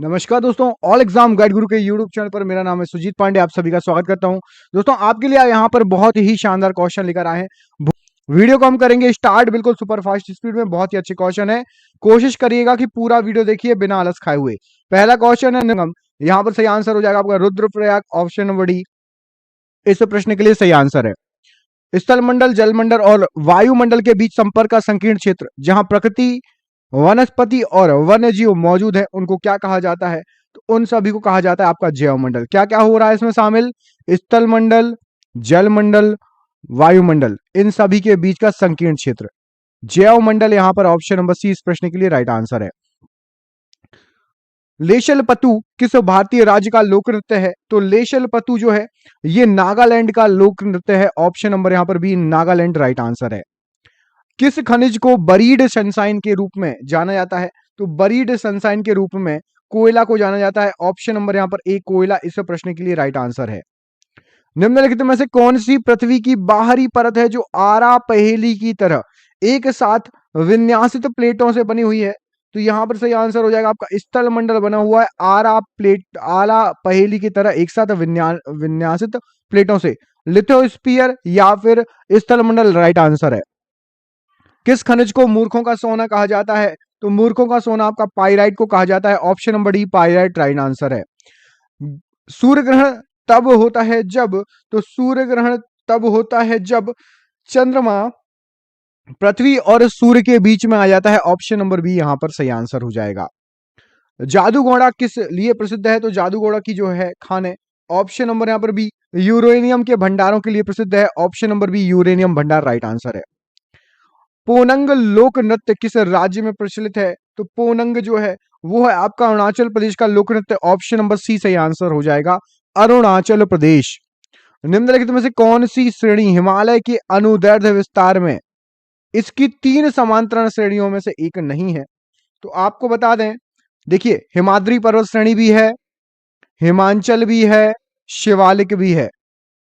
नमस्कार दोस्तों, all exam guide गुरु के यूट्यूब चैनल पर मेरा नाम है सुजीत पांडे। आप सभी का स्वागत करता हूं। दोस्तों, आपके लिए यहाँ पर बहुत ही शानदार क्वेश्चन लेकर आए हैं। वीडियो को हम करेंगे स्टार्ट बिल्कुल सुपर फास्ट स्पीड में। बहुत ही अच्छे क्वेश्चन है, कोशिश करिएगा कि पूरा वीडियो देखिए बिना आलस खाए हुए। पहला क्वेश्चन है निगम, यहाँ पर सही आंसर हो जाएगा आपका रुद्रप्रयाग, ऑप्शन नंबर डी इस प्रश्न के लिए सही आंसर है। स्थलमंडल, जलमंडल और वायुमंडल के बीच संपर्क का संकीर्ण क्षेत्र जहां प्रकृति, वनस्पति और वन्य जीव मौजूद है, उनको क्या कहा जाता है? तो उन सभी को कहा जाता है आपका जैवमंडल। क्या क्या हो रहा है इसमें शामिल? स्थलमंडल, जलमंडल, वायुमंडल, इन सभी के बीच का संकीर्ण क्षेत्र जैवमंडल। यहां पर ऑप्शन नंबर सी इस प्रश्न के लिए राइट आंसर है। लेशल पतु किस भारतीय राज्य का लोक नृत्य है? तो लेशल पतु जो है ये नागालैंड का लोक नृत्य है। ऑप्शन नंबर यहां पर बी नागालैंड राइट आंसर है। किस खनिज को बरीड सनसाइन के रूप में जाना जाता है? तो बरीड सनसाइन के रूप में कोयला को जाना जाता है। ऑप्शन नंबर यहां पर ए कोयला इस प्रश्न के लिए राइट आंसर है। निम्नलिखित में से कौन सी पृथ्वी की बाहरी परत है जो आरा पहेली की तरह एक साथ विन्यासित प्लेटों से बनी हुई है? तो यहां पर सही आंसर हो जाएगा आपका स्थल मंडल बना हुआ है आरा प्लेट, आरा पहेली की तरह एक साथ विन्यासित प्लेटों से। लिथोस्फीयर या फिर स्थल मंडल राइट आंसर है। किस खनिज को मूर्खों का सोना कहा जाता है? तो मूर्खों का सोना आपका पाइराइट को कहा जाता है। Option number D pyrite right answer है। सूर्य ग्रहण तब होता है जब, तो सूर्य ग्रहण तब होता है जब चंद्रमा पृथ्वी और सूर्य के बीच में आ जाता है। ऑप्शन नंबर बी यहां पर सही आंसर हो जाएगा। जादू घोड़ा किस लिए प्रसिद्ध है? तो जादू घोड़ा की जो है खान है। ऑप्शन नंबर यहां पर बी यूरेनियम के भंडारों के लिए प्रसिद्ध है। ऑप्शन नंबर बी यूरेनियम भंडार राइट आंसर है। पोनंग लोक नृत्य किस राज्य में प्रचलित है? तो पोनंग जो है वो है आपका अरुणाचल प्रदेश का लोक नृत्य। ऑप्शन नंबर सी सही आंसर हो जाएगा, अरुणाचल प्रदेश। निम्नलिखित में से कौन सी श्रेणी हिमालय के अनुदैर्ध्य विस्तार में इसकी 3 समांतरण श्रेणियों में से एक नहीं है? तो आपको बता दें, देखिए हिमाद्री पर्वत श्रेणी भी है, हिमांचल भी है, शिवालिक भी है,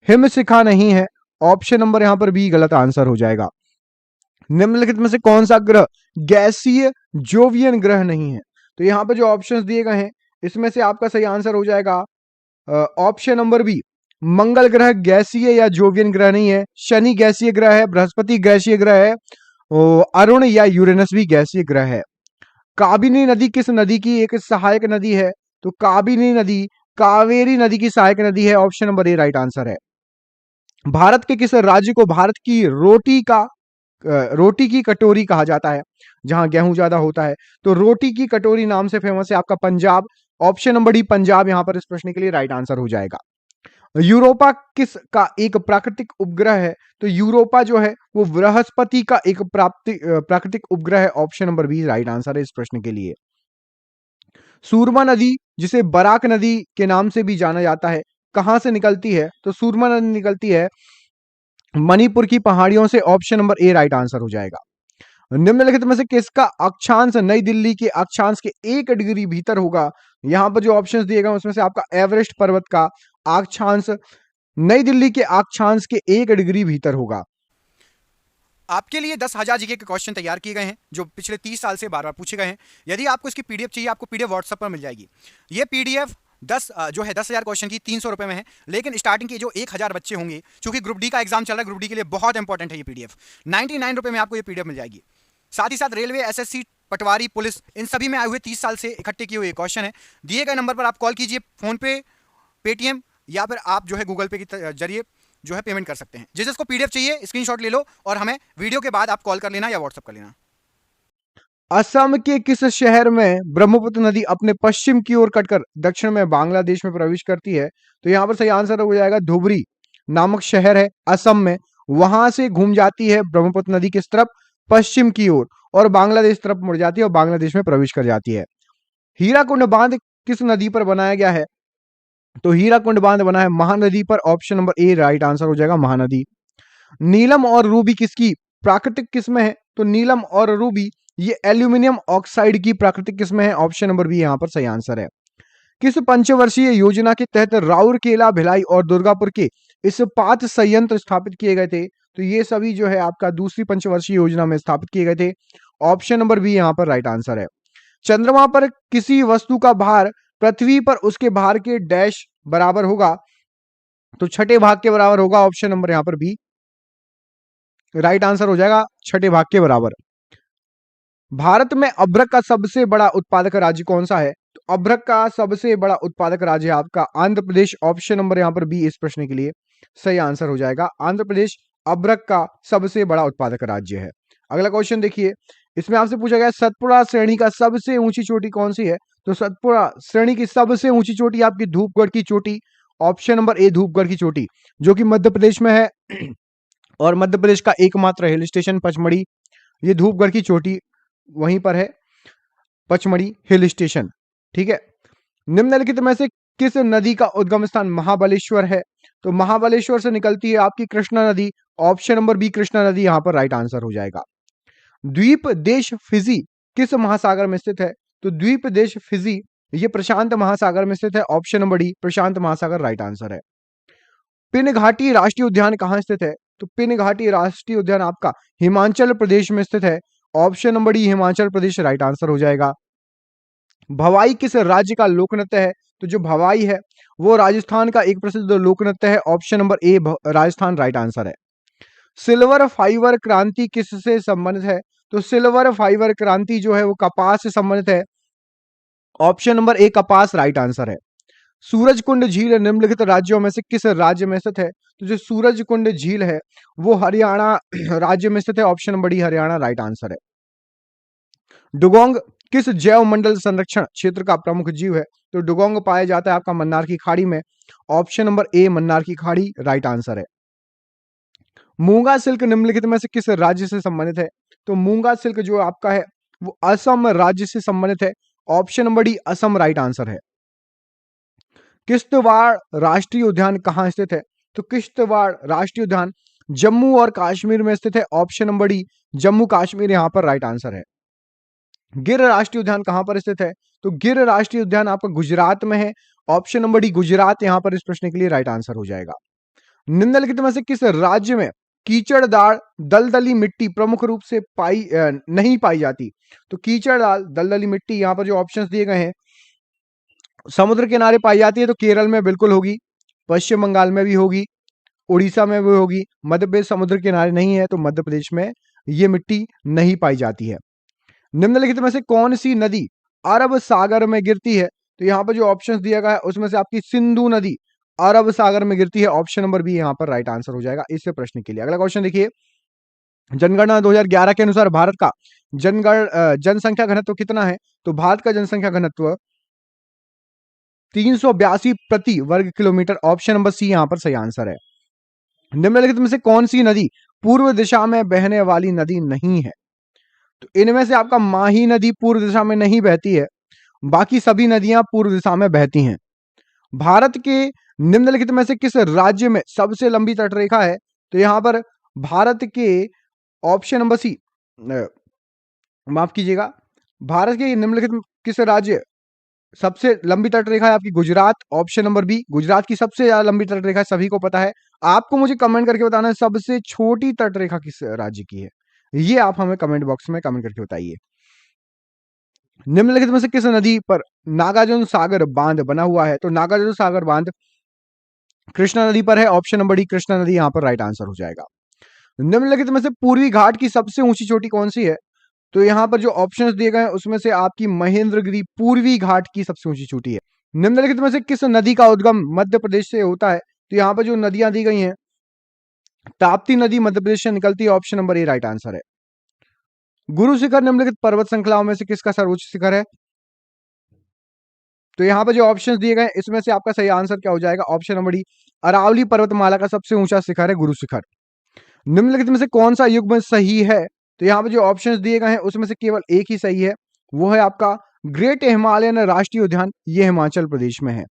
हिमशिखा नहीं है। ऑप्शन नंबर यहां पर बी गलत आंसर हो जाएगा। निम्नलिखित में से कौन सा ग्रह गैसीय जोवियन ग्रह नहीं है? तो यहां पर जो ऑप्शंस दिए गए हैं इसमें से आपका सही आंसर हो जाएगा ऑप्शन नंबर बी मंगल ग्रह गैसीय या जोवियन ग्रह नहीं है, शनि गैसीय ग्रह है, बृहस्पति गैसीय ग्रह है, अरुण या यूरेनस भी गैसीय ग्रह है। काबिनी नदी किस नदी की एक सहायक नदी है? तो काबिनी नदी कावेरी नदी की सहायक नदी है। ऑप्शन नंबर ए राइट आंसर है। भारत के किस राज्य को भारत की रोटी की कटोरी कहा जाता है जहां गेहूं ज्यादा होता है? तो रोटी की कटोरी नाम से फेमस है आपका Punjab. Option number D Punjab यहां पर इस प्रश्न के लिए राइट आंसर हो जाएगा। यूरोपा किस का एक प्राकृतिक उपग्रह है? तो यूरोपा जो है वो बृहस्पति का एक प्राकृतिक उपग्रह है। Option number B right answer है इस प्रश्न के लिए। सूरमा नदी जिसे बराक नदी के नाम से भी जाना जाता है कहां से निकलती है? तो सूरमा नदी निकलती है मणिपुर की पहाड़ियों से। ऑप्शन नंबर ए राइट आंसर हो जाएगा। निम्नलिखित में से किसका अक्षांश नई दिल्ली के अक्षांश के 1 डिग्री भीतर होगा? यहां पर जो ऑप्शंस दिए गए उसमें से आपका एवरेस्ट पर्वत का अक्षांश नई दिल्ली के अक्षांश के 1 डिग्री भीतर होगा। आपके लिए 10,000 जीके के क्वेश्चन तैयार किए गए हैं जो पिछले 30 साल से बार बार पूछे गए हैं। यदि आपको इसकी पीडीएफ चाहिए, आपको पीडीएफ व्हाट्सएप पर मिल जाएगी। ये पीडीएफ 10,000 क्वेश्चन की 300 रुपए में है, लेकिन स्टार्टिंग के जो 1,000 बच्चे होंगे, क्योंकि ग्रुप डी का एग्जाम चल रहा है, ग्रुप डी के लिए बहुत इंपॉर्टेंट है ये पीडीएफ, 99 रुपए में आपको ये पीडीएफ मिल जाएगी। साथ ही साथ रेलवे, एसएससी, पटवारी, पुलिस, इन सभी में आए हुए 30 साल से इकट्ठे किए हुए क्वेश्चन है। दिए गए नंबर पर आप कॉल कीजिए, फोन पे, पेटीएम या फिर आप जो है गूगल पे के जरिए जो है पेमेंट कर सकते हैं। जिसको पीडीएफ चाहिए स्क्रीनशॉट ले लो और हमें वीडियो के बाद आप कॉल कर लेना या व्हाट्सएप कर लेना। असम के किस शहर में ब्रह्मपुत्र नदी अपने पश्चिम की ओर कटकर दक्षिण में बांग्लादेश में प्रवेश करती है? तो यहां पर सही आंसर हो जाएगा धुबरी नामक शहर है असम में। वहां से घूम जाती है ब्रह्मपुत्र नदी किस तरफ? पश्चिम की ओर, और बांग्लादेश तरफ मुड़ जाती है और बांग्लादेश में प्रवेश कर जाती है। हीराकुंड बांध किस नदी पर बनाया गया है? तो हीराकुंड बांध बना है महानदी पर। ऑप्शन नंबर ए राइट आंसर हो जाएगा, महानदी। नीलम और रूबी किसकी प्राकृतिक किस्में है? तो नीलम और रूबी ये एल्यूमिनियम ऑक्साइड की प्राकृतिक किस्में है। ऑप्शन नंबर बी यहां पर सही आंसर है। किस पंचवर्षीय योजना के तहत राउरकेला, भिलाई और दुर्गापुर के इस्पात संयंत्र स्थापित किए गए थे? तो ये सभी जो है आपका दूसरी पंचवर्षीय योजना में स्थापित किए गए थे। ऑप्शन नंबर बी यहां पर राइट आंसर है। चंद्रमा पर किसी वस्तु का भार पृथ्वी पर उसके भार के डैश बराबर होगा, तो छठे भाग के बराबर होगा। ऑप्शन नंबर यहां पर बी राइट आंसर हो जाएगा, छठे भाग के बराबर। भारत में अभ्रक का सबसे बड़ा उत्पादक राज्य कौन सा है? तो अभ्रक का सबसे बड़ा उत्पादक राज्य है आपका आंध्र प्रदेश। ऑप्शन नंबर यहां पर बी इस प्रश्न के लिए सही आंसर हो जाएगा। आंध्र प्रदेश अभ्रक का सबसे बड़ा उत्पादक राज्य है। अगला क्वेश्चन देखिए, इसमें आपसे पूछा गया सतपुड़ा श्रेणी का सबसे ऊंची चोटी कौन सी है? तो सतपुड़ा श्रेणी की सबसे ऊंची चोटी आपकी धूपगढ़ की चोटी। ऑप्शन नंबर ए धूपगढ़ की चोटी, जो कि मध्य प्रदेश में है और मध्य प्रदेश का एकमात्र हिल स्टेशन पचमढ़ी, ये धूपगढ़ की चोटी वहीं पर है, पचमढ़ी हिल स्टेशन। ठीक है, निम्नलिखित में से किस नदी का उद्गम स्थान महाबलेश्वर है? तो महाबलेश्वर से निकलती है आपकी कृष्णा नदी। ऑप्शन नंबर बी कृष्णा नदी यहां पर राइट आंसर हो जाएगा। द्वीप देश फिजी किस महासागर में स्थित है? तो द्वीप देश फिजी ये प्रशांत महासागर में स्थित है। ऑप्शन नंबर डी प्रशांत महासागर राइट आंसर है। पिन घाटी राष्ट्रीय उद्यान कहां स्थित है? तो पिन घाटी राष्ट्रीय उद्यान आपका हिमाचल प्रदेश में स्थित है। Option number D Himachal Pradesh right answer हो जाएगा। भवाई किस राज्य का लोक नृत्य है? तो जो भवाई है वो राजस्थान का एक प्रसिद्ध लोक नृत्य है। ऑप्शन नंबर ए राजस्थान राइट आंसर है। सिल्वर फाइबर क्रांति किससे संबंधित है? तो सिल्वर फाइबर क्रांति जो है वो कपास से संबंधित है। ऑप्शन नंबर ए कपास राइट आंसर है। सूरजकुंड झील निम्नलिखित राज्यों में से किस राज्य में स्थित है? तो जो सूरजकुंड झील है वो हरियाणा राज्य में स्थित है। Option number D Haryana right answer है। डुगोंग किस जैव मंडल संरक्षण क्षेत्र का प्रमुख जीव है? तो डुगोंग पाया जाता है आपका मन्नार की खाड़ी में। ऑप्शन नंबर ए मन्नार की खाड़ी राइट आंसर है। मूंगा सिल्क निम्नलिखित में से किस राज्य से संबंधित है? तो मूंगा सिल्क जो आपका है वो असम राज्य से संबंधित है। Option number D Assam right answer है। किश्तवाड़ राष्ट्रीय उद्यान कहां स्थित है? तो किश्तवाड़ राष्ट्रीय उद्यान जम्मू और कश्मीर में स्थित है। Option number D Jammu Kashmir यहां पर राइट आंसर है। गिर राष्ट्रीय उद्यान कहां पर स्थित है? तो गिर राष्ट्रीय उद्यान आपका गुजरात में है। ऑप्शन नंबर डी गुजरात यहां पर इस प्रश्न के लिए राइट आंसर हो जाएगा। निम्नलिखित में से किस राज्य में कीचड़दार दलदली मिट्टी प्रमुख रूप से नहीं पाई जाती? तो कीचड़दार दलदली मिट्टी यहां पर जो ऑप्शंस दिए गए हैं समुद्र किनारे पाई जाती है, तो केरल में बिल्कुल होगी, पश्चिम बंगाल में भी होगी, उड़ीसा में भी होगी। मध्य प्रदेश समुद्र किनारे नहीं है तो मध्य प्रदेश में ये मिट्टी नहीं पाई जाती है। निम्नलिखित में से कौन सी नदी अरब सागर में गिरती है? तो यहाँ पर जो ऑप्शंस दिया गया है उसमें से आपकी सिंधु नदी अरब सागर में गिरती है। ऑप्शन नंबर बी यहाँ पर राइट आंसर हो जाएगा इस प्रश्न के लिए। अगला क्वेश्चन देखिए, जनगणना 2011 के अनुसार भारत का जनसंख्या घनत्व कितना है? तो भारत का जनसंख्या घनत्व 382 प्रति वर्ग किलोमीटर। ऑप्शन नंबर सी यहां पर सही आंसर है। निम्नलिखित में से कौन सी नदी पूर्व दिशा में बहने वाली नदी नहीं है? तो इनमें से आपका माही नदी पूर्व दिशा में नहीं बहती है, बाकी सभी नदियां पूर्व दिशा में बहती हैं। भारत के निम्नलिखित में से किस राज्य में सबसे लंबी तटरेखा है? तो यहां पर भारत के ऑप्शन नंबर सी माफ कीजिएगा, भारत के निम्नलिखित किस राज्य सबसे लंबी तटरेखा है आपकी Gujarat. Option number B Gujarat की सबसे ज्यादा लंबी तटरेखा सभी को पता है। आपको मुझे कमेंट करके बताना है सबसे छोटी तटरेखा किस राज्य की है, ये आप हमें कमेंट बॉक्स में कमेंट करके बताइए। निम्नलिखित में से किस नदी पर नागार्जुन सागर बांध बना हुआ है? तो नागार्जुन सागर बांध कृष्णा नदी पर है। ऑप्शन नंबर डी कृष्णा नदी यहां पर राइट आंसर हो जाएगा। निम्नलिखित में से पूर्वी घाट की सबसे ऊंची चोटी कौन सी है? तो यहां पर जो ऑप्शंस दिए गए हैं उसमें से आपकी महेंद्रगिरी पूर्वी घाट की सबसे ऊंची चोटी है। निम्नलिखित में से किस नदी का उद्गम मध्य प्रदेश से होता है? तो यहां पर जो नदियां दी गई हैं, ताप्ती नदी मध्य प्रदेश से निकलती है। ऑप्शन नंबर ए राइट आंसर है। गुरु शिखर निम्नलिखित पर्वत श्रृंखलाओं में से किसका सर्वोच्च शिखर है? तो यहां पर जो ऑप्शंस दिए गए इसमें से आपका सही आंसर क्या हो जाएगा? ऑप्शन नंबर डी अरावली पर्वतमाला का सबसे ऊंचा शिखर है गुरु शिखर। निम्नलिखित में से कौन सा युग्म सही है? तो यहाँ पे जो ऑप्शंस दिए गए हैं उसमें से केवल एक ही सही है, वो है आपका ग्रेट हिमालयन राष्ट्रीय उद्यान, ये हिमाचल प्रदेश में है।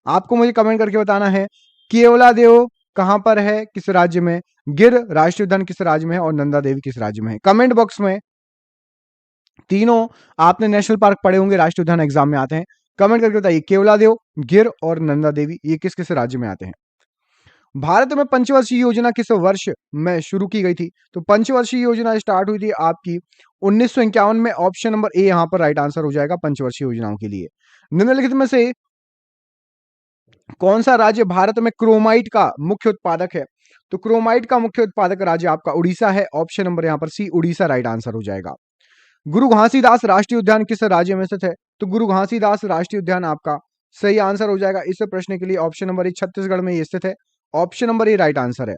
आपको मुझे कमेंट करके बताना है केवलादेव कहां पर है, किस राज्य में, गिर राष्ट्रीय उद्यान किस राज्य में है और नंदा देवी किस राज्य में है। कमेंट बॉक्स में तीनों आपने नेशनल पार्क पढ़े होंगे, राष्ट्रीय उद्यान एग्जाम में आते हैं, कमेंट करके बताइए केवलादेव, गिर और नंदा देवी ये किस किस राज्य में आते हैं। भारत में पंचवर्षीय योजना किस वर्ष में शुरू की गई थी? तो पंचवर्षीय योजना स्टार्ट हुई थी आपकी 1951 में। ऑप्शन नंबर ए यहां पर राइट आंसर हो जाएगा पंचवर्षीय योजनाओं के लिए। निम्नलिखित में से कौन सा राज्य भारत में क्रोमाइट का मुख्य उत्पादक है? तो क्रोमाइट का मुख्य उत्पादक राज्य आपका उड़ीसा है। ऑप्शन नंबर यहां पर सी, उड़ीसा राइट आंसर हो जाएगा। गुरु घासीदास राष्ट्रीय उद्यान किस राज्य में स्थित है? तो गुरु घासीदास राष्ट्रीय उद्यान आपका सही आंसर हो जाएगा इस प्रश्न के लिए। ऑप्शन नंबर ए, छत्तीसगढ़ में ये स्थित है। ऑप्शन नंबर ए राइट आंसर है।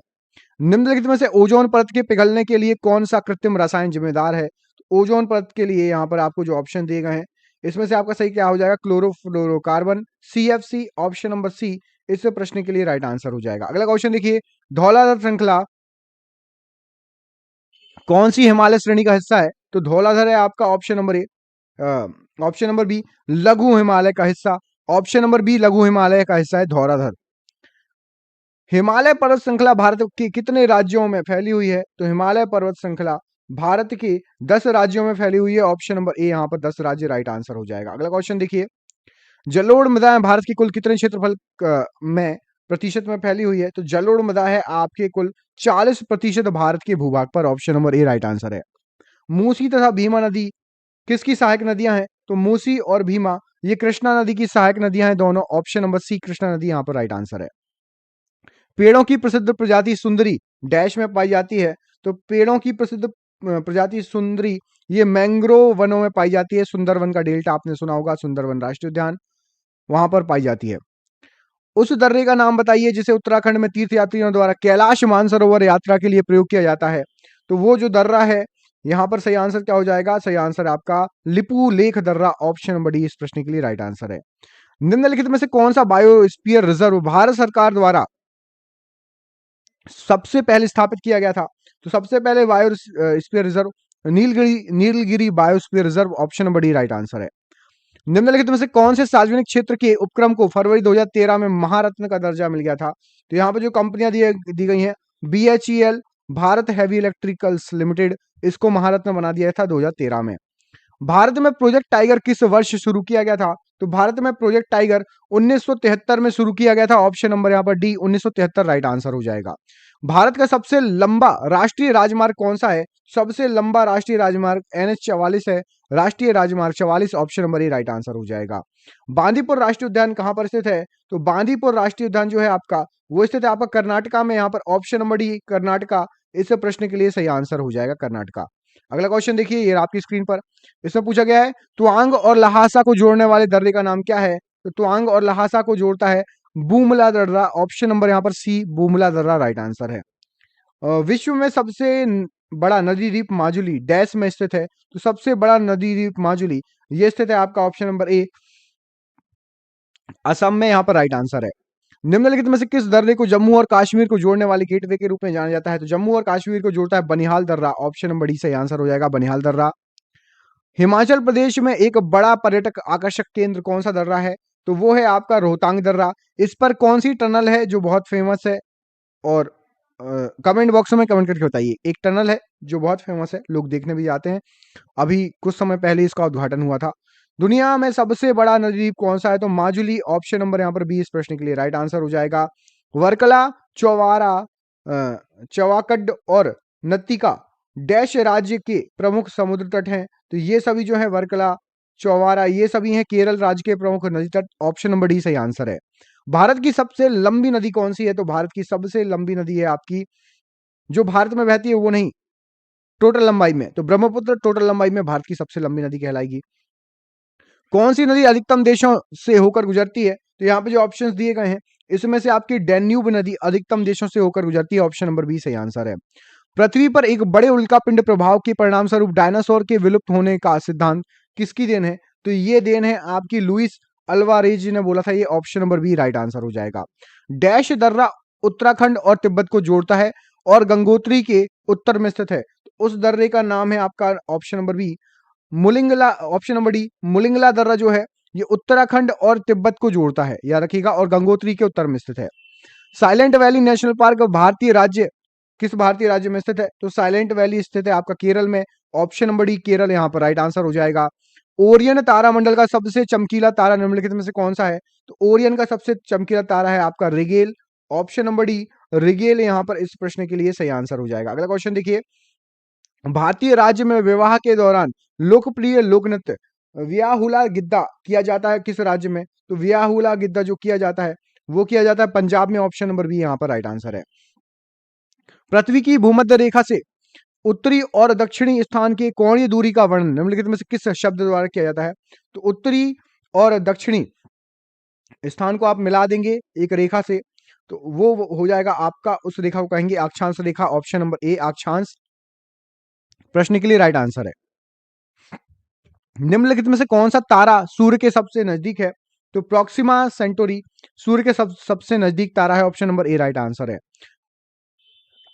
निम्नलिखित में से ओजोन परत के पिघलने के लिए कौन सा कृत्रिम रसायन जिम्मेदार है? तो ओजोन परत के लिए यहाँ पर आपको जो ऑप्शन दिए गए हैं इसमें से आपका सही क्या हो जाएगा? Chlorofluorocarbon, CFC। Option number C इस प्रश्न के लिए राइट आंसर हो जाएगा। अगला क्वेश्चन देखिए, धौलाधर श्रृंखला कौन सी हिमालय श्रेणी का हिस्सा है? तो धौलाधर है आपका option number A. Option number B, लघु हिमालय का हिस्सा। ऑप्शन नंबर बी, लघु हिमालय का हिस्सा है धौलाधर। हिमालय पर्वत श्रृंखला भारत के कितने राज्यों में फैली हुई है? तो हिमालय पर्वत श्रृंखला भारत के 10 राज्यों में फैली हुई है। ऑप्शन नंबर ए यहाँ पर 10 राज्य राइट आंसर हो जाएगा। अगला क्वेश्चन देखिए, जलोढ़ मृदाएं भारत की कुल कितने क्षेत्रफल में प्रतिशत में फैली हुई है? तो जलोढ़ मृदा है आपके कुल 40% भारत के भूभाग पर। ऑप्शन नंबर ए राइट आंसर है। मूसी तथा भीमा नदी किसकी सहायक नदियां हैं? तो मूसी और भीमा ये कृष्णा नदी की सहायक नदियां हैं दोनों। ऑप्शन नंबर सी, कृष्णा नदी यहाँ पर राइट आंसर है। पेड़ों की प्रसिद्ध प्रजाति सुंदरी डैश में पाई जाती है? तो पेड़ों की प्रसिद्ध प्रजाति सुंदरी ये मैंग्रोव वनों में पाई जाती है। सुंदरवन का डेल्टा आपने सुना होगा, सुंदरवन राष्ट्रीय उद्यान वहां पर पाई जाती है। उस दर्रे का नाम बताइए जिसे उत्तराखंड में तीर्थ यात्रियों द्वारा कैलाश मानसरोवर यात्रा के लिए प्रयोग किया जाता है। तो वो जो दर्रा है यहां पर सही आंसर क्या हो जाएगा? सही आंसर आपका लिपू लेख दर्रा। ऑप्शन नंबर डी इस प्रश्न के लिए राइट आंसर है। निम्नलिखित में से कौन सा बायोस्फीयर रिजर्व भारत सरकार द्वारा सबसे पहले स्थापित किया गया था? तो सबसे पहले biosphere reserve Nilgiri biosphere reserve. Option number D right answer है। निम्नलिखित में से कौन से सार्वजनिक क्षेत्र के उपक्रम को फरवरी 2013 में महारत्न का दर्जा मिल गया था? तो यहाँ पर जो कंपनियां दी गई हैं, BHEL, Bharat heavy electricals limited, इसको महारत्न बना दिया था 2013 में। भारत में प्रोजेक्ट टाइगर किस वर्ष शुरू किया गया था? तो भारत में प्रोजेक्ट टाइगर 1973 में शुरू किया गया था। ऑप्शन नंबर यहाँ पर डी 1973 राइट आंसर हो जाएगा। भारत का सबसे लंबा राष्ट्रीय राजमार्ग कौन सा है? सबसे लंबा राष्ट्रीय राजमार्ग NH44 है, राष्ट्रीय राजमार्ग 44। ऑप्शन नंबर ए राइट आंसर हो जाएगा। बांदीपुर राष्ट्रीय उद्यान कहां पर स्थित है? तो बांदीपुर राष्ट्रीय उद्यान जो है आपका वो स्थित है आपका कर्नाटका में। यहाँ पर ऑप्शन नंबर डी कर्नाटका इस प्रश्न के लिए सही आंसर हो जाएगा, कर्नाटका। अगला क्वेश्चन देखिए, ये आपकी स्क्रीन पर इसमें पूछा गया है, तुआंग और लहासा को जोड़ने वाले दर्रे का नाम क्या है? तो तुआंग और लहासा को जोड़ता है बूमला दर्रा। ऑप्शन नंबर यहाँ पर सी, बूमला दर्रा राइट आंसर है। विश्व में सबसे बड़ा नदी द्वीप माजुली डैश में स्थित है? तो सबसे बड़ा नदी द्वीप माजुली ये स्थित है आपका ऑप्शन नंबर ए, असम में। यहाँ पर राइट आंसर है। निम्नलिखित में से किस दर्रे को जम्मू और कश्मीर को जोड़ने वाले गेटवे के रूप में जाना जाता है? तो जम्मू और कश्मीर को जोड़ता है बनिहाल दर्रा। ऑप्शन नंबर डी सही आंसर हो जाएगा, बनिहाल दर्रा। हिमाचल प्रदेश में एक बड़ा पर्यटक आकर्षक केंद्र कौन सा दर्रा है? तो वो है आपका रोहतांग दर्रा। इस पर कौन सी टनल है जो बहुत फेमस है? और कमेंट बॉक्स में कमेंट करके बताइए। एक टनल है जो बहुत फेमस है, लोग देखने भी जाते हैं, अभी कुछ समय पहले इसका उद्घाटन हुआ था। दुनिया में सबसे बड़ा नदी द्वीप कौन सा है? तो माजुली। ऑप्शन नंबर यहाँ पर बी इस प्रश्न के लिए राइट आंसर हो जाएगा। वर्कला, चौवारा, चवाकड और नत्तिका डैश राज्य के प्रमुख समुद्र तट हैं? तो ये सभी जो है वर्कला, चौवारा ये सभी हैं केरल राज्य के प्रमुख नदी तट। ऑप्शन नंबर डी सही आंसर है। भारत की सबसे लंबी नदी कौन सी है? तो भारत की सबसे लंबी नदी है आपकी जो भारत में बहती है वो नहीं, टोटल लंबाई में, तो ब्रह्मपुत्र टोटल लंबाई में भारत की सबसे लंबी नदी कहलाएगी। कौन सी नदी अधिकतम देशों से होकर गुजरती है? तो यहाँ पे जो ऑप्शंस दिए गए हैं इसमें से आपकी डैन्यूब नदी अधिकतम देशों से होकर गुजरती है। ऑप्शन नंबर बी सही आंसर है। पृथ्वी पर एक बड़े उल्कापिंड प्रभाव के परिणाम स्वरूप डायनासोर के विलुप्त होने का सिद्धांत किसकी देन है? तो ये देन है आपकी लुइस अल्वारेज ने बोला था। ये option number B right answer हो जाएगा। डैश दर्रा उत्तराखंड और तिब्बत को जोड़ता है और गंगोत्री के उत्तर में स्थित है। उस दर्रे का नाम है आपका option number B Mulingla. Option number D Mulingla दर्रा जो है ये उत्तराखंड और तिब्बत को जोड़ता है, याद रखिएगा, और गंगोत्री के उत्तर में स्थित है। साइलेंट वैली नेशनल पार्क भारतीय राज्य किस भारतीय राज्य में स्थित है? तो साइलेंट वैली स्थित है आपका केरल में। ऑप्शन नंबर डी केरल यहाँ पर राइट आंसर हो जाएगा। ओरियन तारा मंडल का सबसे चमकीला तारा निम्नलिखित में से कौन सा है? तो ओरियन का सबसे चमकीला तारा है आपका Rigel. Option number D Rigel यहाँ पर इस प्रश्न के लिए सही आंसर हो जाएगा। अगला क्वेश्चन देखिए, भारतीय राज्य में विवाह के दौरान लोकप्रिय लोक नृत्य व्याहुला गिद्दा किया जाता है किस राज्य में? तो व्याहुला गिद्दा जो किया जाता है वो किया जाता है पंजाब में, ऑप्शन नंबर बी यहां पर राइट आंसर है। पृथ्वी की भूमध्य रेखा से उत्तरी और दक्षिणी स्थान की कोणीय दूरी का वर्णन निम्नलिखित में से किस शब्द द्वारा किया जाता है? तो उत्तरी और दक्षिणी स्थान को आप मिला देंगे एक रेखा से, तो वो हो जाएगा आपका, उस रेखा को कहेंगे अक्षांश रेखा, ऑप्शन नंबर ए अक्षांश प्रश्न के लिए राइट आंसर है। निम्नलिखित में से कौन सा तारा सूर्य के सबसे नजदीक है? तो प्रोक्सिमा सेंटोरी सूर्य के सबसे नजदीक तारा है, ऑप्शन नंबर ए राइट आंसर है।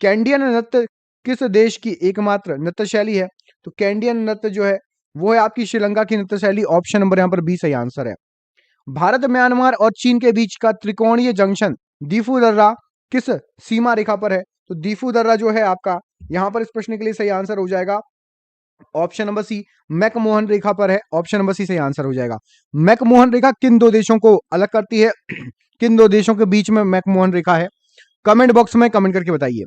कैंडियन नृत्य किस देश की एकमात्र नृत्य शैली है? तो कैंडियन नृत्य जो है वो है आपकी श्रीलंका की नृत्य शैली, ऑप्शन नंबर यहां पर बी सही आंसर है। भारत, म्यांमार और चीन के बीच का त्रिकोणीय जंक्शन दीफू दर्रा किस सीमा रेखा पर है? तो दीफू दर्रा जो है आपका यहां पर इस प्रश्न के लिए सही आंसर हो जाएगा ऑप्शन नंबर सी, मैकमोहन रेखा पर है, ऑप्शन नंबर सी सही आंसर हो जाएगा। मैकमोहन रेखा किन दो देशों को अलग करती है? किन दो देशों के बीच में मैकमोहन रेखा है? कमेंट बॉक्स में कमेंट करके बताइए।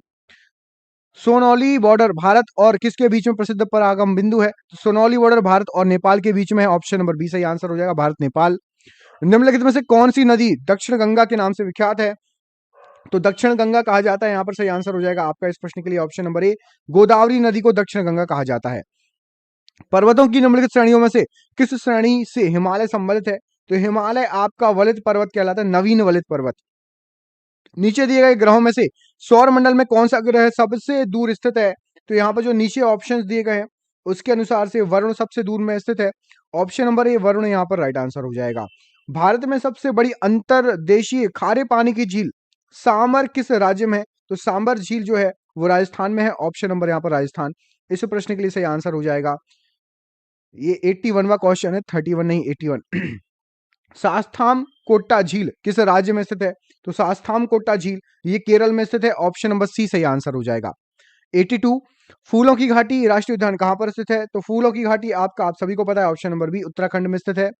सोनौली बॉर्डर भारत और किसके बीच में प्रसिद्ध परागम बिंदु है? तो सोनौली बॉर्डर भारत और नेपाल के बीच में है, ऑप्शन नंबर बी सही आंसर हो जाएगा, भारत नेपाल। निम्नलिखित में से कौन सी नदी दक्षिण गंगा के नाम से विख्यात है? तो दक्षिण गंगा कहा जाता है, यहां पर सही आंसर हो जाएगा आपका इस प्रश्न के लिए ऑप्शन नंबर ए, गोदावरी नदी को दक्षिण गंगा कहा जाता है। पर्वतों की निम्नलिखित श्रेणियों में से किस श्रेणी से हिमालय संबंधित है? तो हिमालय आपका वलित पर्वत कहलाता है, नवीन वलित पर्वत। नीचे दिए गए ग्रहों में से सौर मंडल में कौन सा ग्रह सबसे दूर स्थित है? तो यहाँ पर जो नीचे ऑप्शंस दिए गए हैं उसके अनुसार से वरुण सबसे दूर में स्थित है, ऑप्शन नंबर ए वरुण यहाँ पर राइट आंसर हो जाएगा। भारत में सबसे बड़ी अंतरदेशीय खारे पानी की झील सामर किस राज्य में है? तो सांबर झील जो है वो राजस्थान में है, ऑप्शन नंबर यहाँ पर राजस्थान इस प्रश्न के लिए सही आंसर हो जाएगा। ये 81वां क्वेश्चन है, 31 नहीं 81। शास्ताम कोट्टा झील किस राज्य में स्थित है? तो शास्ताम कोट्टा झील ये केरल में स्थित है, ऑप्शन नंबर सी सही आंसर हो जाएगा। 82 फूलों की घाटी राष्ट्रीय उद्यान कहां पर स्थित है? तो फूलों की घाटी आपका आप सभी को पता है, ऑप्शन नंबर बी उत्तराखंड में स्थित है।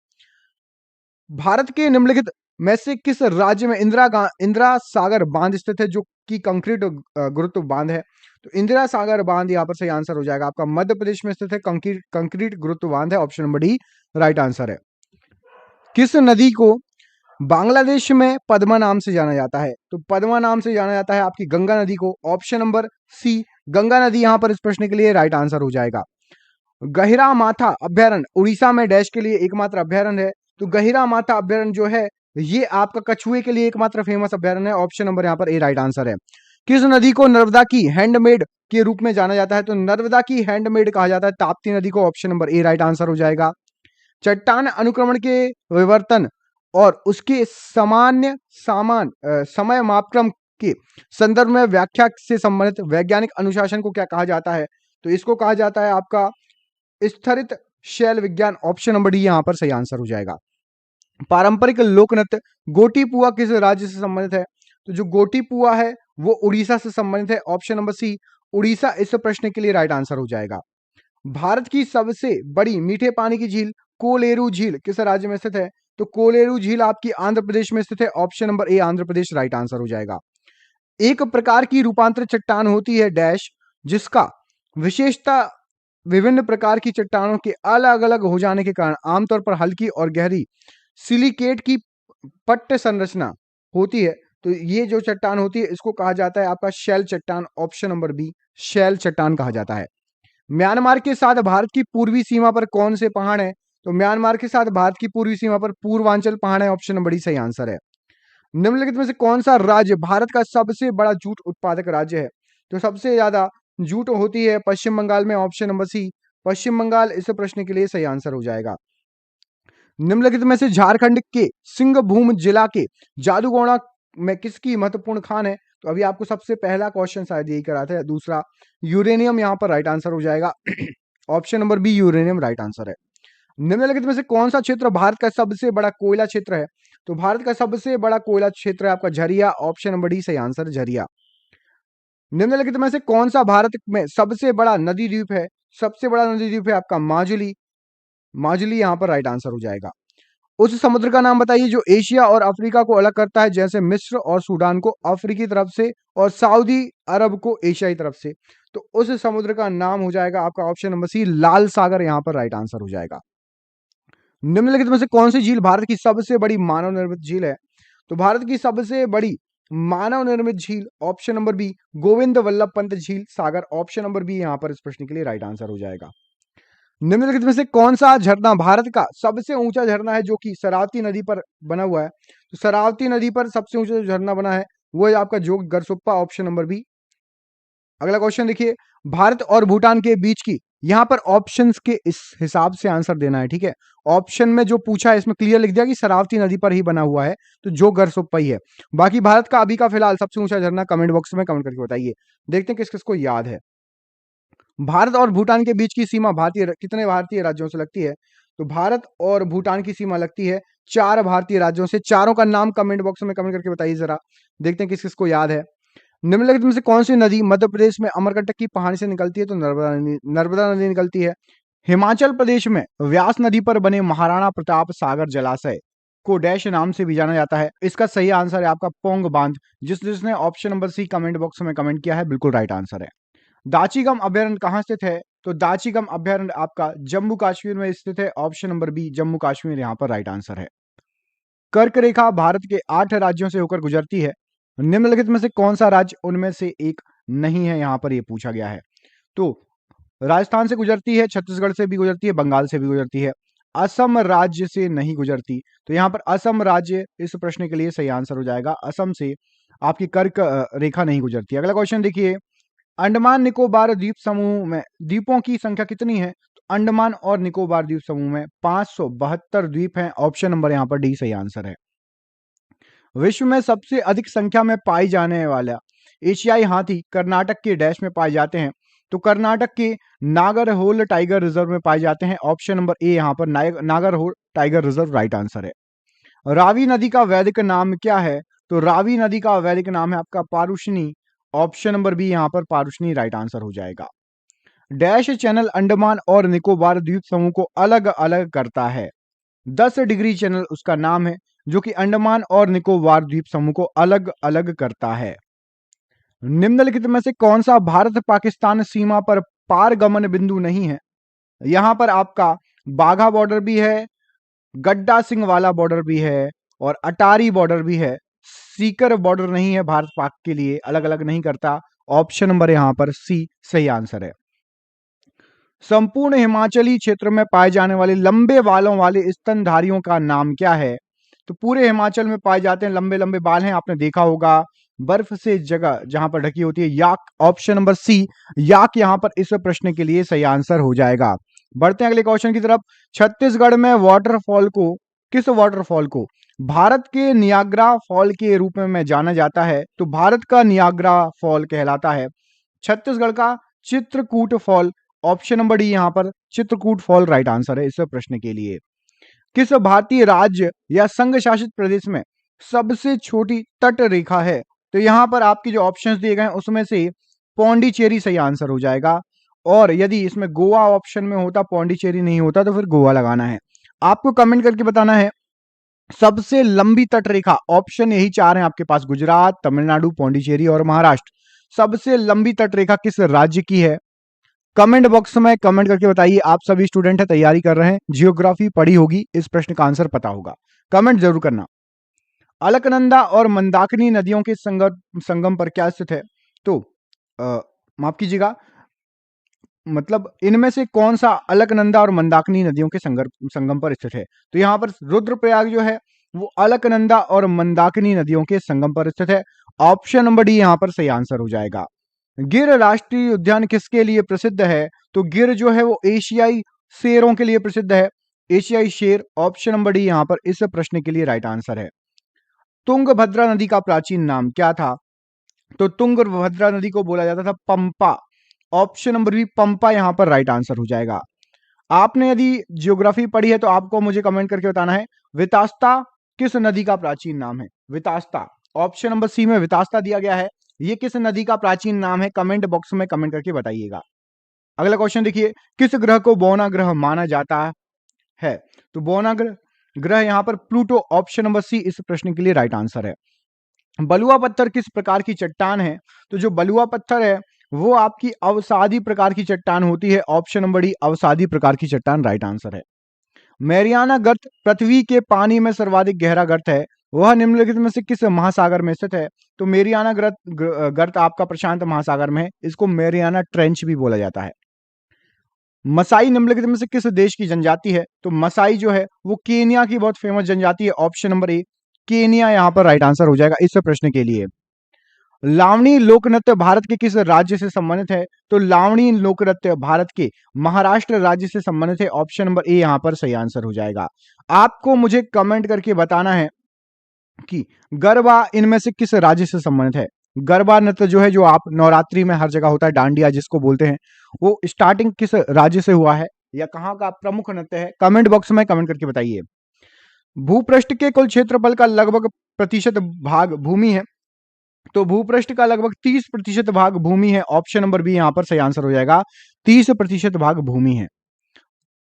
भारत के निम्नलिखित में से किस राज्य में इंदिरा सागर बांध स्थित है, जो कि कंक्रीट गुरुत्व बांध है? तो इंदिरा सागर बांध यहाँ पर सही आंसर हो जाएगा आपका, मध्य प्रदेश में स्थित है, कंक्रीट गुरुत्व बांध है, option number D right answer है। किस नदी को बांग्लादेश में पद्मा नाम से जाना जाता है? तो पद्मा नाम से जाना जाता है आपकी गंगा नदी को, ऑप्शन नंबर सी गंगा नदी यहां पर इस प्रश्न के लिए राइट आंसर हो जाएगा। गहिरा माथा अभ्यारण्य उड़ीसा में डैश के लिए एकमात्र अभ्यारण्य है? तो गहिरा माथा अभ्यारण्य जो है ये आपका कछुए के लिए एकमात्र फेमस अभ्यारण्य है, ऑप्शन नंबर यहाँ पर ए राइट आंसर है। किस नदी को नर्मदा की हैंडमेड के रूप में जाना जाता है? तो नर्मदा की हैंडमेड कहा जाता है ताप्ती नदी को, ऑप्शन नंबर ए राइट आंसर हो जाएगा। चट्टान अनुक्रमण के विवर्तन और उसके समय मापक्रम के संदर्भ में व्याख्या से संबंधित वैज्ञानिक अनुशासन को क्या कहा जाता है? तो इसको कहा जाता है आपका स्तरित शैल विज्ञान, ऑप्शन नंबर डी यहां पर सही आंसर हो जाएगा। पारंपरिक लोक नृत्य गोटी पुआ किस राज्य से संबंधित है? तो जो गोटी पुआ है वो उड़ीसा से संबंधित है, ऑप्शन नंबर सी उड़ीसा इस प्रश्न के लिए राइट आंसर हो जाएगा। भारत की सबसे बड़ी मीठे पानी की झील कोलेरू झील किस राज्य में स्थित है? तो कोलेरू झील आपकी आंध्र प्रदेश में स्थित है, ऑप्शन नंबर ए आंध्र प्रदेश राइट आंसर हो जाएगा। एक प्रकार की रूपांतरित चट्टान होती है डैश जिसका विशेषता विभिन्न प्रकार की चट्टानों के अलग अलग हो जाने के कारण आमतौर पर हल्की और गहरी सिलिकेट की पट्ट संरचना होती है। तो ये जो चट्टान होती है इसको कहा जाता है आपका शैल चट्टान, ऑप्शन नंबर बी शैल चट्टान कहा जाता है। म्यांमार के साथ भारत की पूर्वी सीमा पर कौन से पहाड़ है? तो म्यांमार के साथ भारत की पूर्वी सीमा पर पूर्वांचल पहाड़ है, ऑप्शन नंबर डी सही आंसर है। निम्नलिखित में से कौन सा राज्य भारत का सबसे बड़ा जूट उत्पादक राज्य है? तो सबसे ज्यादा जूट होती है पश्चिम बंगाल में, ऑप्शन नंबर सी पश्चिम बंगाल इस प्रश्न के लिए सही आंसर हो जाएगा। निम्नलिखित में से झारखंड के सिंहभूम जिला के जादूगोड़ा में किसकी महत्वपूर्ण खान है? तो अभी आपको सबसे पहला क्वेश्चन शायद यही करा था, दूसरा यूरेनियम यहाँ पर राइट आंसर हो जाएगा, option number B uranium right answer है। निम्नलिखित में से कौन सा क्षेत्र भारत का सबसे बड़ा कोयला क्षेत्र है? तो भारत का सबसे बड़ा कोयला क्षेत्र है आपका झरिया, ऑप्शन नंबर डी सही आंसर है झरिया। निम्नलिखित में से कौन सा भारत में सबसे बड़ा नदी द्वीप है? सबसे बड़ा नदी द्वीप है आपका माजुली, माजुली यहाँ पर राइट आंसर हो जाएगा। उस समुद्र का नाम बताइए जो एशिया और अफ्रीका को अलग करता है, जैसे मिस्र और सूडान को अफ्रीकी तरफ से और सऊदी अरब को एशियाई तरफ से। तो उस समुद्र का नाम हो जाएगा आपका ऑप्शन नंबर सी लाल सागर, यहाँ पर राइट आंसर हो जाएगा। निम्नलिखित में से कौन सी झील भारत की सबसे बड़ी मानव निर्मित झील है? तो भारत की सबसे बड़ी मानव निर्मित झील option number B Govind Vallabh Pant झील सागर, ऑप्शन नंबर बी यहां पर इस प्रश्न के लिए राइट आंसर हो जाएगा। निम्नलिखित में से कौन सा झरना भारत का सबसे ऊंचा झरना है जो कि शरावती नदी पर बना हुआ है? तो शरावती नदी पर सबसे ऊंचा जो झरना बना है वो है आपका जोग गरसुप्पा, ऑप्शन नंबर बी। अगला क्वेश्चन देखिए, भारत और भूटान के बीच की, यहां पर ऑप्शंस के इस हिसाब से आंसर देना है, ठीक है। ऑप्शन में जो पूछा है इसमें क्लियर लिख दिया कि शरावती नदी पर ही बना हुआ है, तो जो गरसुप्पा ही है। बाकी भारत का अभी का फिलहाल सबसे ऊंचा झरना कमेंट बॉक्स में कमेंट करके बताइए, देखते हैं किस किस को याद है। भारत और भूटान के बीच की सीमा कितने भारतीय राज्यों से लगती है? तो भारत और भूटान की सीमा लगती है 4 भारतीय राज्यों से। चारों का नाम कमेंट बॉक्स में कमेंट करके बताइए जरा, देखते हैं किस किस को याद है। निम्नलिखित में से कौन सी नदी मध्य प्रदेश में अमरकंटक की पहाड़ी से निकलती है? तो नर्मदा नदी निकलती है। हिमाचल प्रदेश में व्यास नदी पर बने महाराणा प्रताप सागर जलाशय को डैश नाम से भी जाना जाता है। इसका सही आंसर है आपका पोंग बांध। जिसने option number C comment box में कमेंट किया है, बिल्कुल राइट आंसर है। दाचीगम अभयारण्य कहाँ स्थित है? तो दाचीगम अभयारण्य आपका जम्मू कश्मीर में स्थित है, option number B Jammu Kashmir यहाँ पर राइट आंसर है। कर्क रेखा भारत के 8 राज्यों से होकर गुजरती है। निम्नलिखित में से कौन सा राज्य उनमें से एक नहीं है? यहां पर यह पूछा गया है। तो राजस्थान से गुजरती है, छत्तीसगढ़ से भी गुजरती है, बंगाल से भी गुजरती है। असम राज्य से नहीं गुजरती, तो यहां पर असम राज्य इस प्रश्न के लिए सही आंसर हो जाएगा। असम से आपकी कर्क रेखा नहीं गुजरती। अगला क्वेश्चन देखिए, अंडमान निकोबार द्वीप समूह में द्वीपों की संख्या कितनी है? तो अंडमान और निकोबार द्वीप समूह में 572 द्वीप हैं, ऑप्शन नंबर यहां पर डी सही आंसर है। विश्व में सबसे अधिक संख्या में पाई जाने वाला एशियाई हाथी कर्नाटक के डैश में पाए जाते हैं? तो कर्नाटक के नागरहोल टाइगर रिजर्व में पाए जाते हैं, ऑप्शन नंबर ए यहां पर Nagarhole tiger reserve right answer है। रावी नदी का वैदिक नाम क्या है? तो रावी नदी का वैदिक नाम है आपका पारुष्णी, ऑप्शन नंबर बी यहां पर पारुष्णी राइट आंसर हो जाएगा। डैश चैनल अंडमान और निकोबार द्वीप समूह को अलग अलग करता है? 10 डिग्री चैनल उसका नाम है, जो कि अंडमान और निकोबार द्वीप समूह को अलग अलग करता है। निम्नलिखित में से कौन सा भारत पाकिस्तान सीमा पर पारगमन बिंदु नहीं है? यहां पर आपका बाघा बॉर्डर भी है, गड्डा सिंह वाला बॉर्डर भी है और अटारी बॉर्डर भी है। सीकर बॉर्डर नहीं है, भारत पाक के लिए अलग अलग नहीं करता, ऑप्शन नंबर यहां पर सी सही आंसर है। संपूर्ण हिमाचली क्षेत्र में पाए जाने वाले लंबे बालों वाले स्तनधारियों का नाम क्या है? तो पूरे हिमाचल में पाए जाते हैं, लंबे लंबे बाल हैं, आपने देखा होगा बर्फ से जगह जहां पर ढकी होती है, याक, ऑप्शन नंबर सी याक यहां पर इस प्रश्न के लिए सही आंसर हो जाएगा। बढ़ते हैं अगले क्वेश्चन की तरफ। छत्तीसगढ़ में वाटरफॉल को, किस वाटरफॉल को भारत के नियाग्रा फॉल के रूप में जाना जाता है? तो भारत का नियाग्रा फॉल कहलाता है छत्तीसगढ़ का Chitrakoot fall, option number D यहां पर चित्रकूट फॉल राइट आंसर है इस प्रश्न के लिए। किस भारतीय राज्य या संघ शासित प्रदेश में सबसे छोटी तट रेखा है? तो यहां पर आपके जो ऑप्शंस दिए गए हैं उसमें से पौंडीचेरी सही आंसर हो जाएगा, और यदि इसमें गोवा ऑप्शन में होता, पौंडीचेरी नहीं होता, तो फिर गोवा लगाना है। आपको कमेंट करके बताना है सबसे लंबी तट रेखा, ऑप्शन यही 4 हैं आपके पास, गुजरात, तमिलनाडु, पौंडीचेरी और महाराष्ट्र। सबसे लंबी तट रेखा किस राज्य की है? कमेंट बॉक्स में कमेंट करके बताइए। आप सभी स्टूडेंट है, तैयारी कर रहे हैं, जियोग्राफी पढ़ी होगी, इस प्रश्न का आंसर पता होगा, कमेंट जरूर करना। अलकनंदा और मंदाकिनी नदियों के संगम पर क्या स्थित है? तो माफ कीजिएगा, मतलब इनमें से कौन सा अलकनंदा और मंदाकिनी नदियों के संगम पर स्थित है? तो यहां पर रुद्रप्रयाग जो है वो अलकनंदा और मंदाकिनी नदियों के संगम पर स्थित है, ऑप्शन नंबर डी यहां पर सही आंसर हो जाएगा। गिर राष्ट्रीय उद्यान किसके लिए प्रसिद्ध है? तो गिर जो है वो एशियाई शेरों के लिए प्रसिद्ध है, एशियाई शेर, ऑप्शन नंबर डी यहां पर इस प्रश्न के लिए राइट आंसर है। तुंगभद्रा नदी का प्राचीन नाम क्या था? तो तुंगभद्रा नदी को बोला जाता था पंपा, ऑप्शन नंबर बी पंपा यहां पर राइट आंसर हो जाएगा। आपने यदि ज्योग्राफी पढ़ी है तो आपको मुझे कमेंट करके बताना है वितास्ता किस नदी का प्राचीन नाम है? वितास्ता, ऑप्शन नंबर सी में वितास्ता दिया गया है, ये किस नदी का प्राचीन नाम है? कमेंट बॉक्स में कमेंट करके बताइएगा। अगला क्वेश्चन देखिए, किस ग्रह को बौना ग्रह माना जाता है? तो बौना ग्रह यहां पर प्लूटो, ऑप्शन नंबर सी इस प्रश्न के लिए राइट आंसर है। बलुआ पत्थर किस प्रकार की चट्टान है? तो जो बलुआ पत्थर है वो आपकी अवसादी प्रकार की चट्टान होती है, ऑप्शन नंबर डी अवसादी प्रकार की चट्टान राइट आंसर है। मैरियाना गर्त पृथ्वी के पानी में सर्वाधिक गहरा गर्त है, वह निम्नलिखित में से किस महासागर में स्थित है? तो मेरियाना गर्त आपका प्रशांत महासागर में है, इसको मेरियाना ट्रेंच भी बोला जाता है। मसाई निम्नलिखित में से किस देश की जनजाति है? तो मसाई जो है वो केनिया की बहुत फेमस जनजाति है, ऑप्शन नंबर ए केनिया यहां पर राइट आंसर हो जाएगा इस प्रश्न के लिए। लावणी लोक नृत्य भारत के किस राज्य से संबंधित है? तो लावणी लोक नृत्य भारत के महाराष्ट्र राज्य से संबंधित है, ऑप्शन नंबर ए यहां पर सही आंसर हो जाएगा। आपको मुझे कमेंट करके बताना है कि गरबा इनमें से किस राज्य से संबंधित है। गरबा नृत्य जो है, जो आप नवरात्रि में हर जगह होता है, डांडिया जिसको बोलते हैं, वो स्टार्टिंग किस राज्य से हुआ है या कहाँ का प्रमुख नृत्य है? कमेंट बॉक्स में कमेंट करके बताइए। भूपृष्ठ के कुल क्षेत्रफल का लगभग प्रतिशत भाग भूमि है, तो भूपृष्ठ का लगभग 30% भाग भूमि है, ऑप्शन नंबर बी यहां पर सही आंसर हो जाएगा। 30% भाग भूमि है।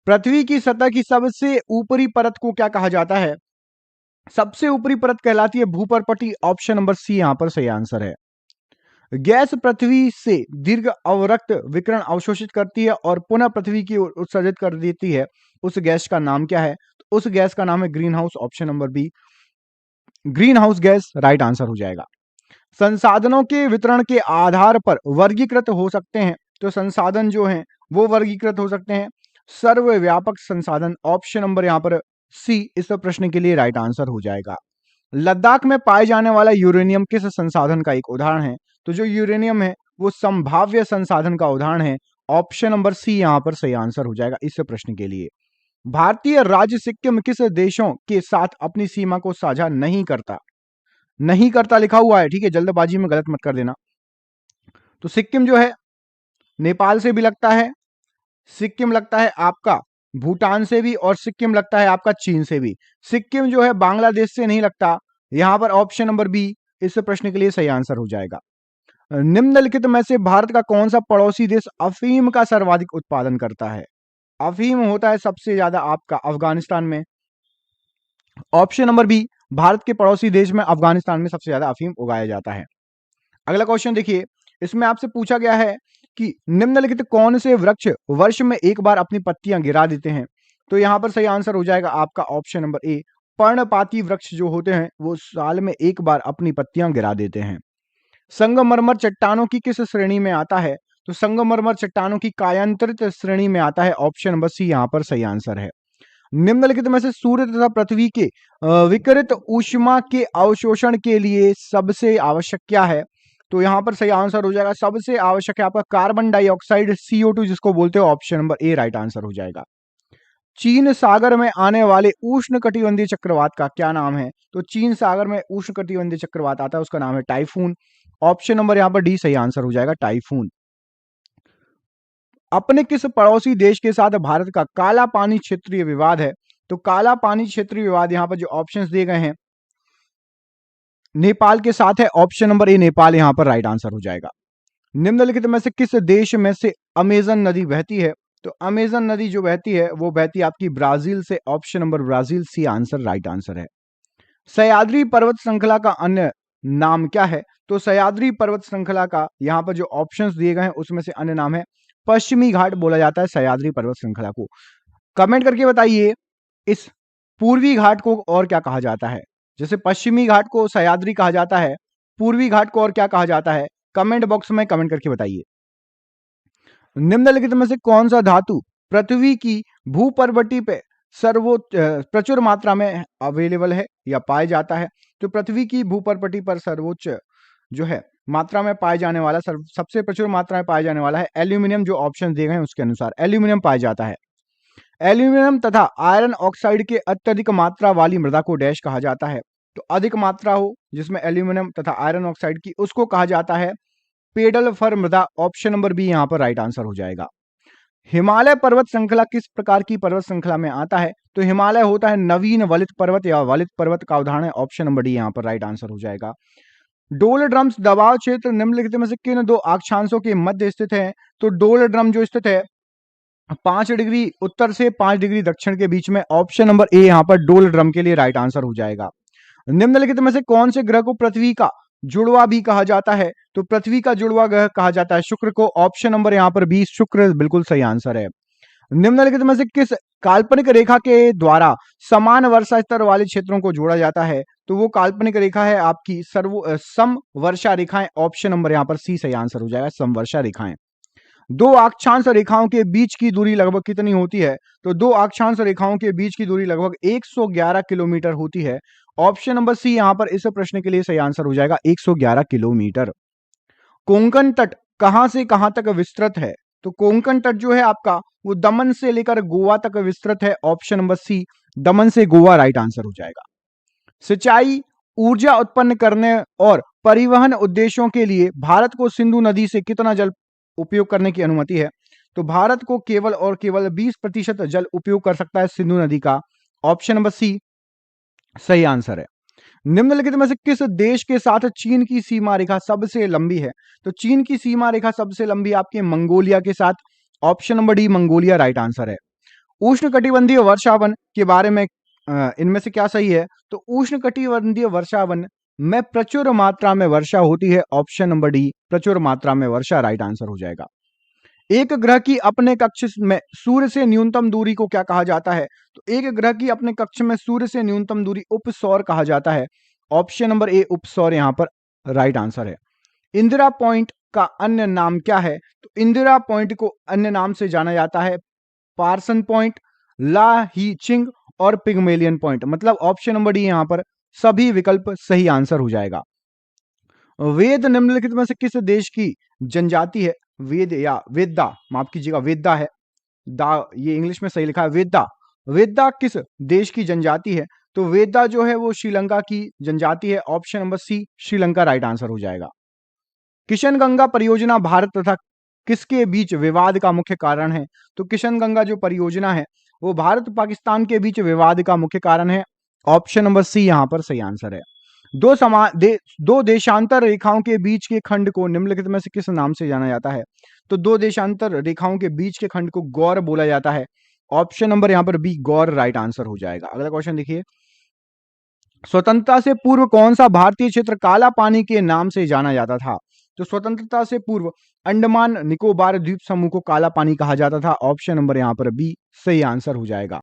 पृथ्वी की सतह की सबसे ऊपरी परत को क्या कहा जाता है? सबसे ऊपरी परत कहलाती है भूपर्पटी, ऑप्शन नंबर सी यहां पर सही आंसर है। गैस पृथ्वी से दीर्घ अवरक्त विकिरण अवशोषित करती है और पुनः पृथ्वी की ओर उत्सर्जित कर देती है, उस गैस का नाम क्या है? तो उस गैस का नाम है greenhouse, option number B greenhouse gas right answer हो जाएगा। संसाधनों के वितरण के आधार पर वर्गीकृत हो सकते हैं, तो संसाधन जो हैं वो वर्गीकृत हो सकते हैं सर्वव्यापक संसाधन, ऑप्शन नंबर यहां पर सी इस प्रश्न के लिए राइट आंसर हो जाएगा। लद्दाख में पाए जाने वाला यूरेनियम किस संसाधन का एक उदाहरण है? तो जो यूरेनियम है वो संभाव्य संसाधन का उदाहरण है, ऑप्शन नंबर सी यहां पर सही आंसर हो जाएगा इस प्रश्न के लिए। भारतीय राज्य सिक्किम किस देशों के साथ अपनी सीमा को साझा नहीं करता? नहीं करता लिखा हुआ है, ठीक है, जल्दबाजी में गलत मत कर देना। तो सिक्किम जो है नेपाल से भी लगता है, सिक्किम लगता है आपका भूटान से भी, और सिक्किम लगता है आपका चीन से भी। सिक्किम जो है बांग्लादेश से नहीं लगता, यहां पर ऑप्शन नंबर बी इस प्रश्न के लिए सही आंसर हो जाएगा। निम्नलिखित में से भारत का कौन सा पड़ोसी देश अफीम का सर्वाधिक उत्पादन करता है? अफीम होता है सबसे ज्यादा आपका अफगानिस्तान में, ऑप्शन नंबर बी भारत के पड़ोसी देश में अफगानिस्तान में सबसे ज्यादा अफीम उगाया जाता है। अगला क्वेश्चन देखिए, इसमें आपसे पूछा गया है कि निम्नलिखित कौन से वृक्ष वर्ष में एक बार अपनी पत्तियां गिरा देते हैं? तो यहां पर सही आंसर हो जाएगा आपका ऑप्शन नंबर ए पर्णपाती वृक्ष जो होते हैं वो साल में एक बार अपनी पत्तियां गिरा देते हैं। संगमरमर चट्टानों की किस श्रेणी में आता है? तो संगमरमर चट्टानों की कायांतरित श्रेणी में आता है, ऑप्शन नंबर सी यहां पर सही आंसर है। निम्नलिखित में से सूर्य तथा पृथ्वी के विकिरित ऊष्मा के अवशोषण के लिए सबसे आवश्यक क्या है? तो यहां पर सही आंसर हो जाएगा, सबसे आवश्यक है आपका कार्बन डाइऑक्साइड CO2 जिसको बोलते हो, ऑप्शन नंबर ए राइट आंसर हो जाएगा। चीन सागर में आने वाले उष्णकटिबंधीय चक्रवात का क्या नाम है? तो चीन सागर में उष्णकटिबंधीय चक्रवात आता है, उसका नाम है टाइफून, ऑप्शन नंबर यहां पर डी सही आंसर हो जाएगा, टाइफून। अपने किस पड़ोसी देश के साथ भारत का काला पानी क्षेत्रीय विवाद है? तो काला पानी क्षेत्रीय विवाद यहां पर जो ऑप्शंस दिए गए हैं नेपाल के साथ है, ऑप्शन नंबर ए नेपाल यहां पर राइट आंसर हो जाएगा। निम्नलिखित में से किस देश में से अमेजन नदी बहती है? तो अमेजन नदी जो बहती है वो बहती है आपकी ब्राजील से, option number Brazil C answer right answer है। सह्याद्री पर्वत श्रृंखला का अन्य नाम क्या है? तो सह्याद्री पर्वत श्रृंखला का यहां पर जो ऑप्शंस दिए गए हैं उसमें से अन्य नाम है पश्चिमी घाट बोला जाता है सह्याद्री पर्वत श्रृंखला को। कमेंट करके बताइए इस पूर्वी घाट को और क्या कहा जाता है? जैसे पश्चिमी घाट को सह्याद्री कहा जाता है, पूर्वी घाट को और क्या कहा जाता है? कमेंट बॉक्स में कमेंट करके बताइए। निम्नलिखित में से कौन सा धातु पृथ्वी की भूपर्वटी पे सर्वोच्च प्रचुर मात्रा में अवेलेबल है या पाया जाता है? तो पृथ्वी की भूपर्वटी पर सर्वोच्च जो है मात्रा में पाए जाने वाला सबसे प्रचुर मात्रा में पाया जाने वाला है एल्यूमिनियम, जो ऑप्शन दिए गए हैं उसके अनुसार एल्यूमिनियम पाया जाता है। एल्यूमिनियम तथा आयरन ऑक्साइड के अत्यधिक मात्रा वाली मृदा को डैश कहा जाता है? तो अधिक मात्रा हो जिसमें एल्यूमिनियम तथा आयरन ऑक्साइड की, उसको कहा जाता है पेडल फर मृदा, ऑप्शन नंबर बी यहां पर राइट आंसर हो जाएगा। हिमालय पर्वत श्रृंखला किस प्रकार की पर्वत श्रृंखला में आता है? तो हिमालय होता है नवीन वलित पर्वत या वलित पर्वत का उदाहरण है, ऑप्शन नंबर डी यहां पर राइट आंसर हो जाएगा। डोलड्रम्स दबाव क्षेत्र निम्नलिखित में से किन दो अक्षांशों के मध्य स्थित है? तो डोलड्रम जो स्थित है 5 डिग्री उत्तर से 5 डिग्री दक्षिण के बीच में, ऑप्शन नंबर ए यहां पर डोलड्रम के लिए राइट आंसर हो जाएगा। निम्नलिखित में से कौन से ग्रह को पृथ्वी का जुड़वा भी कहा जाता है? तो पृथ्वी का जुड़वा ग्रह कहा जाता है शुक्र को, ऑप्शन नंबर यहां पर बी शुक्र बिल्कुल सही आंसर है। निम्नलिखित में से किस काल्पनिक रेखा के द्वारा समान वर्षा स्तर वाले क्षेत्रों को जोड़ा जाता है? तो वो काल्पनिक रेखा है आपकी समवर्षा रेखाएं। ऑप्शन नंबर यहां पर सी सही आंसर हो जाएगा, समवर्षा रेखाएं। दो अक्षांश रेखाओं के बीच की दूरी लगभग कितनी होती है? तो दो अक्षांश रेखाओं के बीच की दूरी लगभग 111 किलोमीटर होती है। ऑप्शन नंबर सी यहां पर इस प्रश्न के लिए सही आंसर हो जाएगा, 111 किलोमीटर। कोंकण तट कहां से कहां तक विस्तृत है? तो कोंकण तट जो है आपका वो दमन से लेकर गोवा तक विस्तृत है। ऑप्शन नंबर सी, दमन से गोवा राइट आंसर हो जाएगा। सिंचाई, ऊर्जा उत्पन्न करने और परिवहन उद्देश्यों के लिए भारत को सिंधु नदी से कितना जल उपयोग करने की अनुमति है? तो भारत को केवल और केवल 20% जल उपयोग कर सकता है सिंधु नदी का। ऑप्शन नंबर सी सही आंसर है। निम्नलिखित में से किस देश के साथ चीन की सीमा रेखा सबसे लंबी है? तो चीन की सीमा रेखा सबसे लंबी आपके मंगोलिया के साथ। Option number D, Mongolia right answer है। उष्णकटिबंधीय वर्षावन के बारे में इनमें से क्या सही है? तो उष्णकटिबंधीय वर्षावन में प्रचुर मात्रा में वर्षा होती है। ऑप्शन नंबर डी, प्रचुर मात्रा में वर्षा राइट आंसर हो जाएगा। एक ग्रह की अपने कक्ष में सूर्य से न्यूनतम दूरी को क्या कहा जाता है? तो एक ग्रह की अपने कक्ष में सूर्य से न्यूनतम दूरी उपसौर कहा जाता है। ऑप्शन नंबर ए, उपसौर यहां पर राइट आंसर है। इंदिरा पॉइंट का अन्य नाम क्या है? तो इंदिरा पॉइंट को अन्य नाम से जाना जाता है पार्सन पॉइंट, ला ही चिंग और पिग्मेलियन पॉइंट। मतलब ऑप्शन नंबर डी यहां पर सभी विकल्प सही आंसर हो जाएगा। वेद निम्नलिखित में से किस देश की जनजाति है? वेद या वेदा, माफ कीजिएगा, वेदा है, दा ये इंग्लिश में सही लिखा है, वेदा। वेदा किस देश की जनजाति है? तो वेदा जो है वो श्रीलंका की जनजाति है। Option number C, Sri Lanka right answer हो जाएगा। किशनगंगा परियोजना भारत तथा किसके बीच विवाद का मुख्य कारण है? तो किशनगंगा जो परियोजना है वो भारत पाकिस्तान के बीच विवाद का मुख्य कारण है। ऑप्शन नंबर सी यहां पर सही आंसर है। दो देशांतर रेखाओं के बीच के खंड को निम्नलिखित में से किस नाम से जाना जाता है? तो दो देशांतर रेखाओं के बीच के खंड को गौर बोला जाता है। ऑप्शन नंबर यहां पर बी, गौर राइट आंसर हो जाएगा। अगला क्वेश्चन देखिए, स्वतंत्रता से पूर्व कौन सा भारतीय क्षेत्र काला पानी के नाम से जाना जाता था? तो स्वतंत्रता से पूर्व अंडमान निकोबार द्वीप समूह को काला पानी कहा जाता था। ऑप्शन नंबर यहां पर बी सही आंसर हो जाएगा।